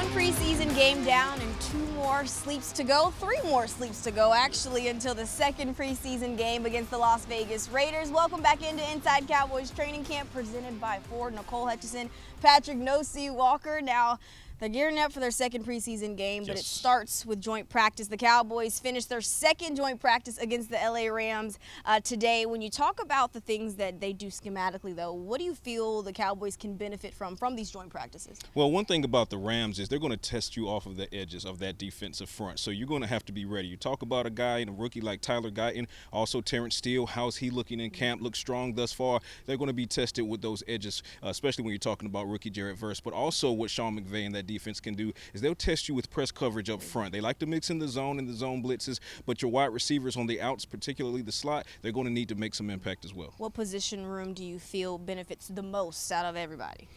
One preseason game down and three more sleeps to go actually until the second preseason game against the Las Vegas Raiders. Welcome back into Inside Cowboys training camp presented by Ford. Nicole, Hutchison, Patrik, No C. Walker. Now, they're gearing up for their second preseason game, but it starts with joint practice. The Cowboys finished their second joint practice against the LA Rams today. When you talk about the things that they do schematically, though, what do you feel the Cowboys can benefit from these joint practices? Well, one thing about the Rams is they're going to test you off of the edges of that defensive front, so you're going to have to be ready. You talk about a guy and a rookie like Tyler Guyton, also Terrence Steele. How's he looking in camp? Looks strong thus far. They're going to be tested with those edges, especially when you're talking about rookie Jared Verse, but also what Sean McVay and that defense can do is they'll test you with press coverage up front. They like to mix in the zone and the zone blitzes, but your wide receivers on the outs, particularly the slot, they're going to need to make some impact as well. What position room do you feel benefits the most out of everybody?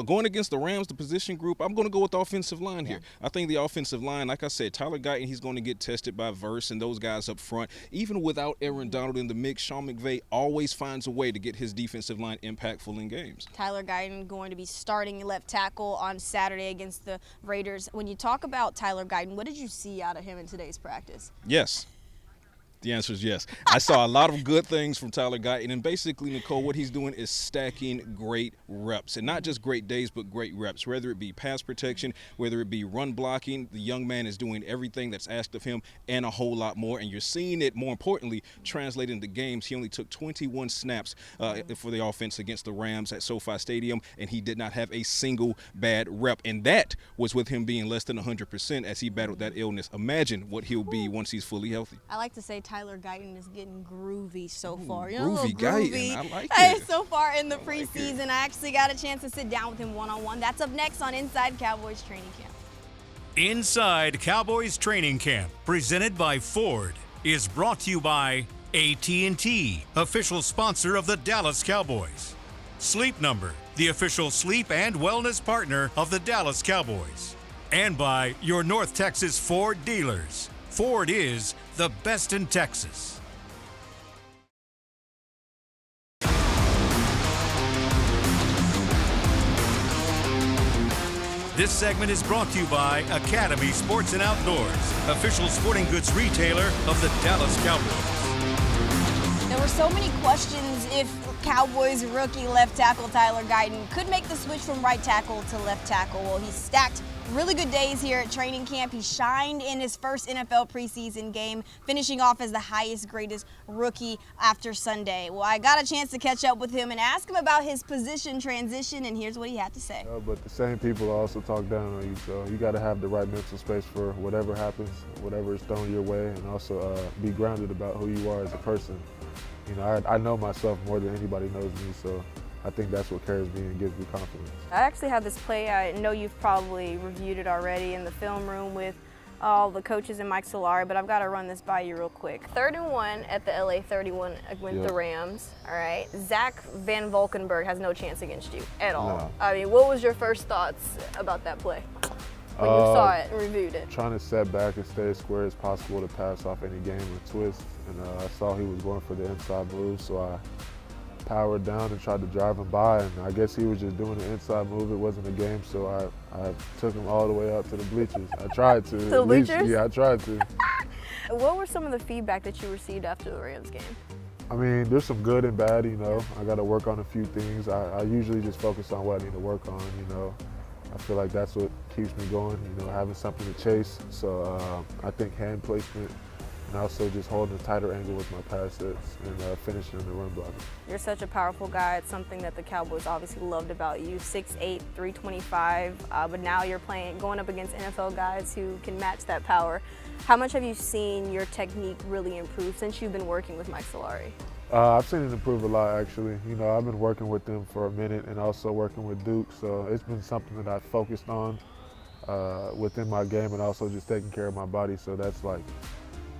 Going against the Rams, the position group, I'm going to go with the offensive line here. I think the offensive line, like I said, Tyler Guyton, he's going to get tested by Verse and those guys up front. Even without Aaron Donald in the mix, Sean McVay always finds a way to get his defensive line impactful in games. Tyler Guyton going to be starting left tackle on Saturday against the Raiders. When you talk about Tyler Guyton, what did you see out of him in today's practice? Yes. The answer is yes. I saw a lot of good things from Tyler Guyton, and basically, Nicole, what he's doing is stacking great reps, and not just great days, but great reps, whether it be pass protection, whether it be run blocking. The young man is doing everything that's asked of him and a whole lot more, and you're seeing it, more importantly, translate into games. He only took 21 snaps for the offense against the Rams at SoFi Stadium, and he did not have a single bad rep, and that was with him being less than 100% as he battled that illness. Imagine what he'll be once he's fully healthy. I like to say Tyler Guyton is getting groovy so far. Groovy Guyton, I like it. So far in the preseason, I actually got a chance to sit down with him one-on-one. That's up next on Inside Cowboys Training Camp. Inside Cowboys Training Camp, presented by Ford, is brought to you by AT&T, official sponsor of the Dallas Cowboys. Sleep Number, the official sleep and wellness partner of the Dallas Cowboys. And by your North Texas Ford dealers. Ford is the best in Texas. This segment is brought to you by Academy Sports and Outdoors, official sporting goods retailer of the Dallas Cowboys. There were so many questions if Cowboys rookie left tackle Tyler Guyton could make the switch from right tackle to left tackle. Well, he stacked really good days here at training camp. He shined in his first NFL preseason game, finishing off as the highest graded rookie after Sunday. Well, I got a chance to catch up with him and ask him about his position transition, and here's what he had to say. But the same people also talk down on you, so you got to have the right mental space for whatever happens, whatever is thrown your way, and also be grounded about who you are as a person. You know, I know myself more than anybody knows me, so I think that's what carries me and gives me confidence. I actually have this play. I know you've probably reviewed it already in the film room with all the coaches and Mike Solari, but I've got to run this by you real quick. 3rd and 1 at the LA 31 with the Rams, all right? Zach Van Valkenburg has no chance against you at all. No. I mean, what was your first thoughts about that play when you saw it and reviewed it? Trying to set back and stay as square as possible to pass off any game or twist, and I saw he was going for the inside move, so I powered down and tried to drive him by, and I guess he was just doing the inside move. It wasn't a game, so I took him all the way up to the bleachers. I tried to. To the bleachers? Yeah, I tried to. What were some of the feedback that you received after the Rams game? I mean, there's some good and bad, you know. I got to work on a few things. I usually just focus on what I need to work on, you know. I feel like that's what keeps me going, you know, having something to chase. So I think hand placement, and also just holding a tighter angle with my pass sets and finishing in the run block. You're such a powerful guy. It's something that the Cowboys obviously loved about you. 6'8", 325, but now you're going up against NFL guys who can match that power. How much have you seen your technique really improve since you've been working with Mike Solari? I've seen it improve a lot, actually. You know, I've been working with them for a minute and also working with Duke, so it's been something that I've focused on within my game and also just taking care of my body, so that's like,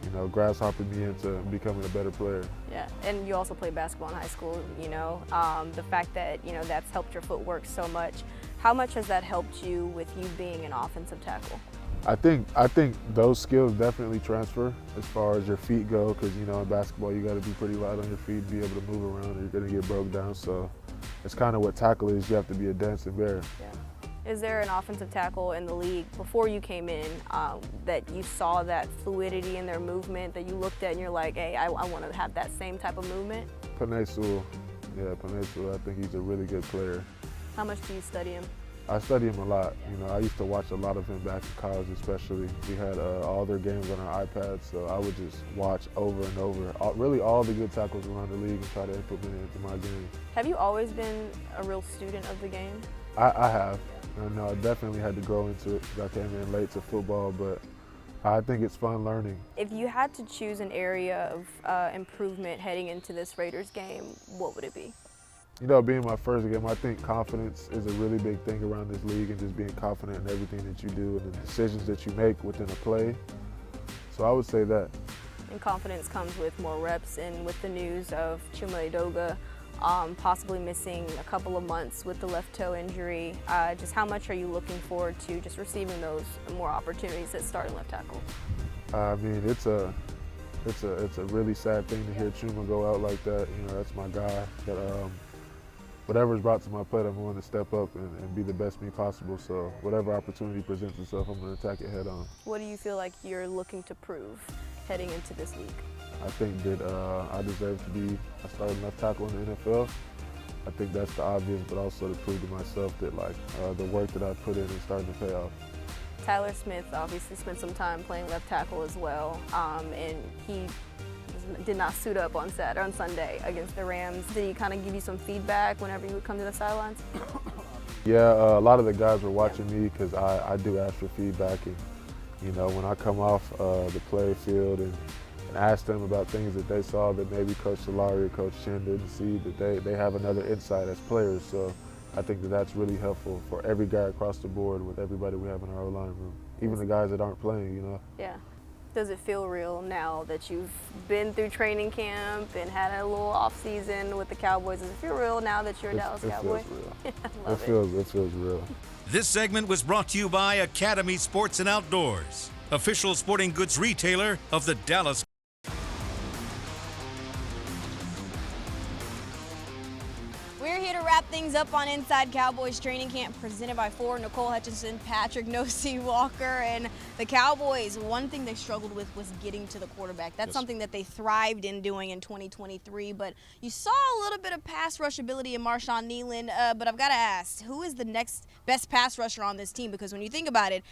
you know, grasshopping me into becoming a better player. Yeah, and you also played basketball in high school, you know. The fact that, you know, that's helped your footwork so much. How much has that helped you with you being an offensive tackle? I think those skills definitely transfer as far as your feet go, because, you know, in basketball you got to be pretty light on your feet to be able to move around or you're going to get broke down. So it's kind of what tackle is. You have to be a dancing bear. Yeah. Is there an offensive tackle in the league before you came in that you saw that fluidity in their movement that you looked at and you're like, hey, I want to have that same type of movement? Panay Sewell. Yeah, Panay Sewell. I think he's a really good player. How much do you study him? I study him a lot. You know, I used to watch a lot of him back in college, especially. We had all their games on our iPads, so I would just watch over and over, really all the good tackles around the league and try to implement it into my game. Have you always been a real student of the game? I have. And I definitely had to grow into it because I came in late to football, but I think it's fun learning. If you had to choose an area of improvement heading into this Raiders game, what would it be? You know, being my first game, I think confidence is a really big thing around this league, and just being confident in everything that you do and the decisions that you make within a play. So I would say that. And confidence comes with more reps, and with the news of Chuma Edoga possibly missing a couple of months with the left toe injury, just how much are you looking forward to just receiving those more opportunities at starting left tackle? I mean, it's a really sad thing to hear Chuma go out like that. You know, that's my guy. But whatever's brought to my plate, I'm going to step up and be the best me possible. So whatever opportunity presents itself, I'm going to attack it head on. What do you feel like you're looking to prove heading into this league? I think that I deserve to be a starting left tackle in the NFL. I think that's the obvious, but also to prove to myself that the work that I put in is starting to pay off. Tyler Smith obviously spent some time playing left tackle as well, and he did not suit up on Sunday against the Rams. Did he kind of give you some feedback whenever you would come to the sidelines? Yeah, a lot of the guys were watching me because I do ask for feedback, and you know, when I come off the play field and ask them about things that they saw that maybe Coach Solari or Coach Chin didn't see, that they have another insight as players. So I think that that's really helpful for every guy across the board with everybody we have in our O-line room, even the guys that aren't playing, you know. Yeah. Does it feel real now that you've been through training camp and had a little off season with the Cowboys? Does it feel real now that you're a Dallas Cowboy? It feels real. I love It feels real. This segment was brought to you by Academy Sports and Outdoors, official sporting goods retailer of the Dallas. We're here to wrap things up on Inside Cowboys Training Camp, presented by Ford. Nicole, Hutchison, Patrik, No-C Walker, and the Cowboys. One thing they struggled with was getting to the quarterback. That's something that they thrived in doing in 2023. But you saw a little bit of pass rush ability in Marshawn Kneeland. But I've got to ask, who is the next best pass rusher on this team? Because when you think about it,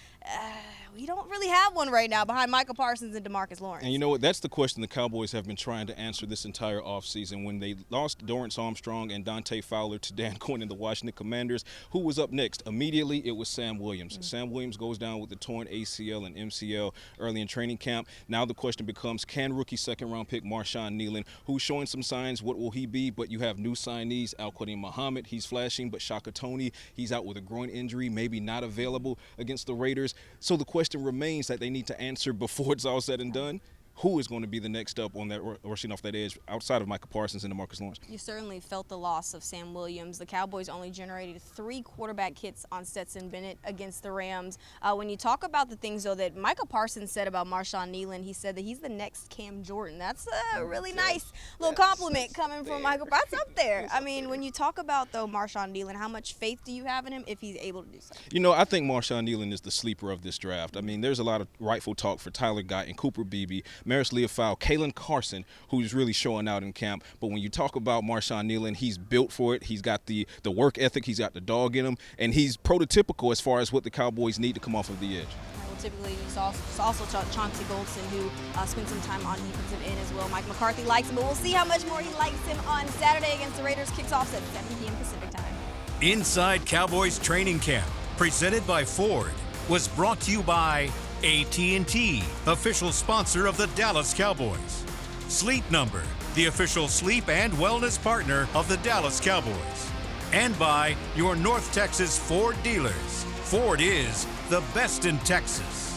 we don't really have one right now behind Micah Parsons and DeMarcus Lawrence. And you know what? That's the question the Cowboys have been trying to answer this entire offseason. When they lost Dorrance Armstrong and Dante Fowler to Dan Quinn and the Washington Commanders, who was up next? Immediately, it was Sam Williams. Sam Williams goes down with the torn ACL and MCL early in training camp. Now the question becomes, can rookie second-round pick Marshawn Kneeland, who's showing some signs, what will he be? But you have new signees, Al-Qadim Muhammad, he's flashing, but Shaka Toney, he's out with a groin injury, maybe not available against the Raiders. So the question remains that they need to answer before it's all said and done. Who is going to be the next up on that rushing off that edge outside of Micah Parsons and DeMarcus Lawrence? You certainly felt the loss of Sam Williams. The Cowboys only generated 3 quarterback hits on Stetson Bennett against the Rams. When you talk about the things, though, that Micah Parsons said about Marshawn Kneeland, he said that he's the next Cam Jordan. That's a really nice little compliment coming from Micah. That's up there. I mean, when you talk about, though, Marshawn Kneeland, how much faith do you have in him if he's able to do so? You know, I think Marshawn Kneeland is the sleeper of this draft. I mean, there's a lot of rightful talk for Tyler Guyton, Cooper Beebe, Maris Leofau, Kalen Carson, who's really showing out in camp. But when you talk about Marshawn Kneeland, he's built for it. He's got the work ethic. He's got the dog in him. And he's prototypical as far as what the Cowboys need to come off of the edge. Well, typically, it's also Chauncey Goldston, who spent some time on defensive end as well. Mike McCarthy likes him, but we'll see how much more he likes him on Saturday against the Raiders. Kicks off at 7 p.m. Pacific time. Inside Cowboys Training Camp, presented by Ford, was brought to you by AT&T, official sponsor of the Dallas Cowboys. Sleep Number, the official sleep and wellness partner of the Dallas Cowboys. And by your North Texas Ford dealers. Ford is the best in Texas.